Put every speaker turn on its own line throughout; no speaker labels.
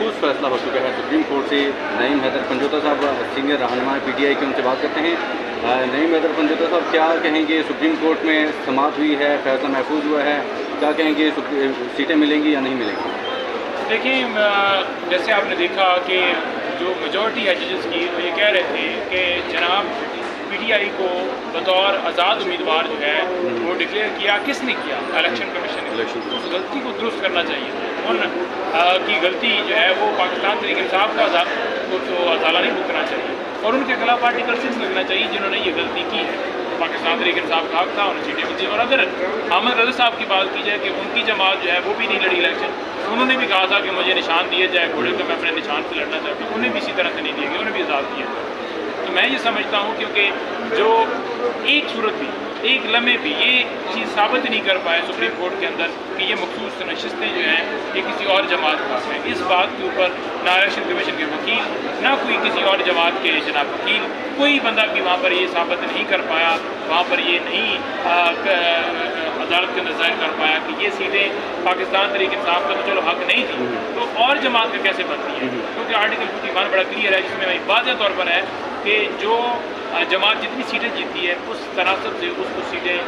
महफूज फैसला हो चुका है सुप्रीम कोर्ट से। नईम हैदर पंजोता साहब सीनियर रहनुमा PTI के, उनसे बात करते हैं। नईम हैदर पंजोता साहब, क्या कहेंगे? सुप्रीम कोर्ट में समाअत हुई है, फैसला महफूज हुआ है, क्या कहेंगे? सीटें मिलेंगी या नहीं मिलेंगी?
देखिए, जैसे आपने देखा कि जो मेजॉरिटी है जजेस की, वो ये कह रहे थे कि जनाब PTI को बतौर आज़ाद उम्मीदवार जो है वो डिक्लेयर किया। किसने किया? इलेक्शन कमीशन ने। उस गलती को दुरुस्त करना चाहिए। उन की गलती जो है वो पाकिस्तान तहरीक इंसाफ का तो अदाला नहीं भुगतना चाहिए, और उनके खिलाफ आर्टिकल 6 लगना चाहिए जिन्होंने ये गलती की है। पाकिस्तान तहरीक इंसाफ का हक था, उन्हें सीटें मिलती। और अगर अहमद रज़ा साहब की बात की जाए कि उनकी जमात जो है वो भी नहीं लड़ी इलेक्शन, उन्होंने भी कहा था कि मुझे निशान दिए जाए घोड़े, तो मैं अपने निशान से लड़ना चाहती हूँ, उन्हें भी इसी तरह से नहीं दिया गया, उन्हें भी आज़ाद किया। तो मैं ये समझता हूँ क्योंकि जो एक सूरत भी, एक लम्हे भी ये चीज़ साबित नहीं कर पाए सुप्रीम कोर्ट के अंदर कि ये मखसूस नशिस्तें जो हैं ये किसी और जमात का है, इस बात के ऊपर ना इलेक्शन कमीशन के वकील, ना कोई किसी और जमात के जनाब वकील, कोई बंदा भी वहाँ पर ये साबित नहीं कर पाया, वहाँ पर ये नहीं अदालत के अंदर जाहिर कर पाया कि ये सीटें पाकिस्तान तहरीक इंसाफ का तो चलो हक नहीं थी, तो और जमात का कैसे बनती है? क्योंकि आर्टिकल 51 बड़ा क्लियर है, जिसमें वाज़ेह तौर पर है कि जो जमात जितनी सीटें जीतती है उस तनासब से उसको सीटें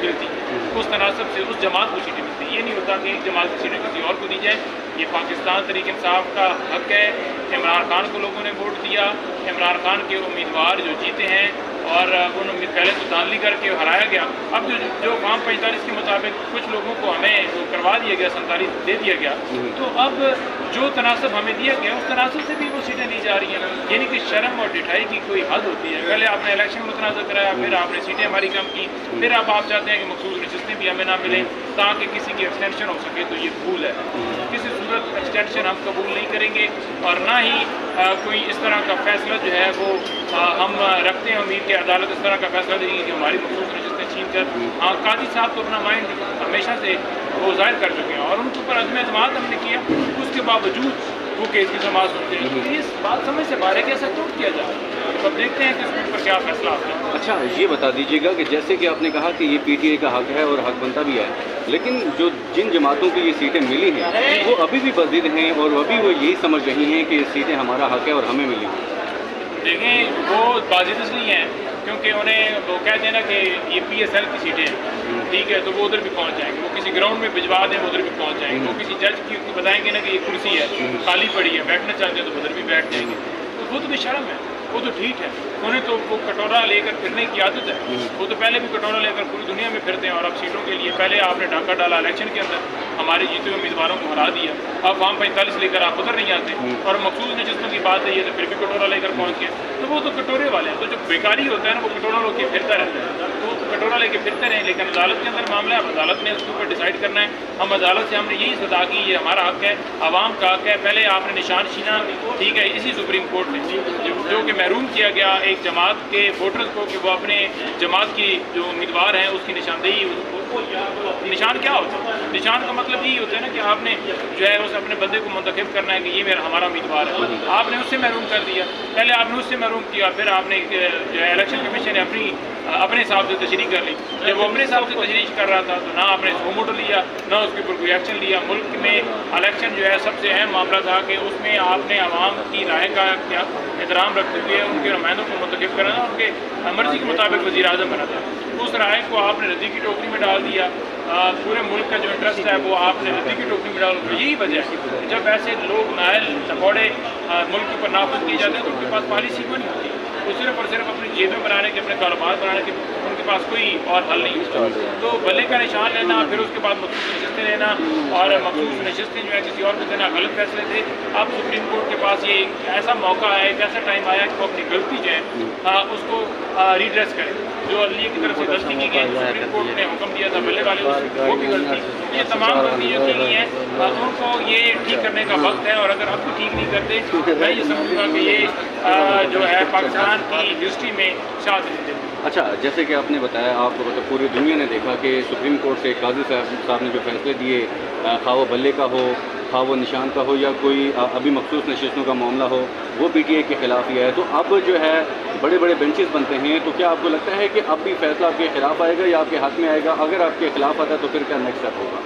मिलती हैं, उस तनासब से उस जमात को सीटें मिलती हैं। ये नहीं होता कि एक जमात की सीटें किसी और को दी जाए। ये पाकिस्तान तहरीक इंसाफ का हक है। इमरान खान को लोगों ने वोट दिया, इमरान खान के उम्मीदवार जो जीते हैं और उन्होंने पहले तो धांधली करके हराया गया। अब जो फॉर्म 45 के मुताबिक कुछ लोगों को हमें वो करवा दिया गया, 47 दे दिया गया, तो अब जो तनासब हमें दिया गया उस तनासब से भी वो सीटें दी जा रही हैं। यानी कि शर्म और डिठाई की कोई हद होती है। पहले आपने इलेक्शन मुतनाज़ कराया, फिर आपने सीटें हमारी कम की, फिर अब आप चाहते हैं कि मखसूस नशिस्तें भी हमें ना मिलें ताकि किसी की एक्सटेंशन हो सके, तो ये भूल है। किसी सूरत एक्सटेंशन हम कबूल नहीं करेंगे, और ना ही कोई इस तरह का फैसला जो है वो हम रखते हैं उम्मीद कि अदालत इस तरह का फैसला देगी कि हमारी मखसूस नशिस्तें छीन कर। हाँ, काजी साहब तो अपना माइंड हमेशा से वो जाहिर कर चुके हैं और उनके ऊपर अज़्म एतमाद हमने किया, उसके बावजूद वो केस की समाअत सुनते हैं। तो इस बात समझ से बाहर कैसे तोड़ किया जाए, तो अब देखते हैं कि इसके ऊपर क्या फैसला आता है।
अच्छा, ये बता दीजिएगा कि जैसे कि आपने कहा कि ये PTI का हक है और हक बनता भी है, लेकिन जो जिन जमातों की ये सीटें मिली हैं वो अभी भी बज़िद हैं और अभी वो यही समझ रही हैं कि ये सीटें हमारा हक है और हमें मिली।
देखें, वो बाजिद इसलिए हैं क्योंकि उन्हें वो कहते हैं ना कि ये PSL की सीटें हैं, ठीक है, तो वो उधर भी पहुंच जाएंगे। वो किसी ग्राउंड में भिजवा दें, वो उधर भी पहुंच जाएंगे। वो किसी जज की बताएंगे ना कि ये कुर्सी है खाली पड़ी है, बैठना चाहते हैं तो उधर भी बैठ जाएंगे। तो वो तो बेशर्म है, वो तो ठीक है, उन्हें तो वो कटोरा लेकर फिरने की आदत है। वो तो पहले भी कटोरा लेकर पूरी दुनिया में फिरते हैं, और अब सीटों के लिए पहले आपने डाका डाला इलेक्शन के अंदर, हमारे जीते हुए उम्मीदवारों को हरा दिया, अब फॉर्म 45 लेकर आप उधर नहीं आते, और मखसूस नशिस्तों की बात है ये तो फिर भी कटोरा लेकर पहुँच गए। तो वो तो कटोरे वाले हैं। तो जो बेकारी होता है ना, वो कटोरा लेके फिरता रहता है, तो कटोरा लेके फिरते रहें, लेकिन अदालत के अंदर मामला है, अब अदालत ने उसके ऊपर डिसाइड करना है। हम अदालत से हमने यही सदा की ये हमारा हक है, आवाम का हक है। पहले आपने निशान छीना, ठीक है, इसी सुप्रीम कोर्ट ने जो कि महरूम किया गया एक जमात के वोटर्स को कि वो अपने जमात की जो उम्मीदवार हैं उसकी निशानदेही, निशान क्या होता है? निशान का मतलब यही होता है ना कि आपने जो है उस अपने बंदे को मुंतखब करना है कि ये मेरा हमारा उम्मीदवार है। आपने उससे महरूम कर दिया, पहले आपने उससे महरूम किया, फिर आपने जो है इलेक्शन कमीशन ने अपने हिसाब से तशरीह कर ली। जब वो अपने हिसाब से तशरीह कर रहा था तो ना आपने मोटो लिया, ना उसके ऊपर कोई एक्शन लिया। मुल्क में इलेक्शन जो है सबसे अहम मामला था कि उसमें आपने आवाम की राय का क्या एहतराम रखते हुए उनके नुमाइंदों को मुंतखब करना, उनके मर्जी के मुताबिक वज़ीर आज़म बना था। उस राय को आपने रद्दी की टोकरी में डाल दिया। पूरे मुल्क का जो इंटरेस्ट है वो आपने रद्दी की टोकरी में डाल दिया। यही वजह है जब ऐसे लोग नायल नकौड़े मुल्क के ऊपर नाफिज किए जाते हैं तो उनके पास पॉलिसी क्यों नहीं होती? वो सिर्फ और सिर्फ अपनी जेबें बनाने के, अपने कारोबार बनाने के, उनके पास कोई और हल नहीं होता। तो बल्ले का निशान लेना, फिर उसके बाद मखसूस नशिस्तें लेना, और मखसूस नशिस्तें जो है किसी और को देना, गलत फैसले थे। अब सुप्रीम कोर्ट के पास ये ऐसा मौका है, एक ऐसा टाइम आया कि वो अपनी गलती जो है उसको रिड्रेस करें। जो अदलिया की तरफ से गलती की गई, सुप्रीम कोर्ट ने हुक्म दिया था बल्ले वाले वो भी गलती, ये तमाम गलतियाँ की गई हैं, उनको ये ठीक करने का वक्त है। और अगर अब भी ठीक नहीं करते, मैं ये समझूंगा कि ये जो है पाकिस्तान की हिस्ट्री में शाद नहीं देती।
अच्छा, जैसे कि आपने बताया, आपको मतलब पूरी दुनिया ने देखा कि सुप्रीम कोर्ट से काजी साहब ने जो फैसले दिए, खा वो बल्ले का हो, खा वो निशान का हो, या कोई अभी मखसूस नशिस्तों का मामला हो, वो PTI के ख़िलाफ़ ही है। तो अब जो है बड़े बड़े बेंचेस बनते हैं, तो क्या आपको लगता है कि अब भी फैसला आपके ख़िलाफ़ आएगा या आपके हाथ में आएगा? अगर आपके ख़िलाफ़ आता है तो फिर क्या नेक्स्ट स्टेप होगा?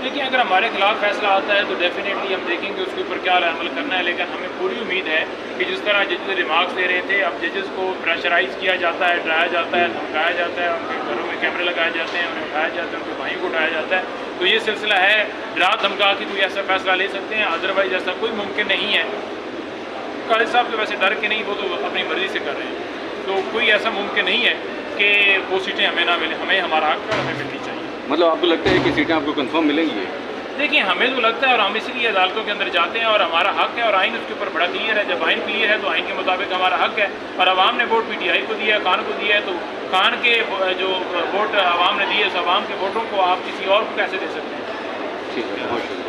देखिए, अगर हमारे खिलाफ फैसला आता है तो डेफिनेटली हम देखेंगे उसके ऊपर क्या अमल करना है, लेकिन हमें पूरी उम्मीद है कि जिस तरह जजेस रिमार्क्स दे रहे थे, अब जजेस को प्रेशराइज किया जाता है, डराया जाता है, धमकाया जाता है, उनके घरों में कैमरे लगाए जाते हैं, उन्हें उठाया जाता है, उनके भाइयों को उठाया जाता है। तो ये सिलसिला है, डरा धमका के कोई ऐसा फैसला ले सकते हैं, अदरवाइज ऐसा कोई मुमकिन नहीं है। काजी साहब तो वैसे डर के नहीं, वो तो अपनी मर्ज़ी से कर रहे हैं, तो कोई ऐसा मुमकिन नहीं है कि वो सीटें हमें ना मिले, हमें हमारा हक है और हमें मिलनी चाहिए।
मतलब आपको लगता है कि सीटें आपको कंफर्म मिलेंगी?
देखिए, हमें तो लगता है और हम इसलिए अदालतों के अंदर जाते हैं और हमारा हक है और आइन उसके ऊपर बड़ा क्लियर है। जब आइन क्लियर है तो आइन के मुताबिक हमारा हक है और आवाम ने वोट पीटीआई को दिया है, खान को दिया है, तो खान के जो वोट आवाम ने दिए, उस आवाम के वोटों को आप किसी और को कैसे दे सकते हैं?
ठीक है, बहुत शुक्रिया।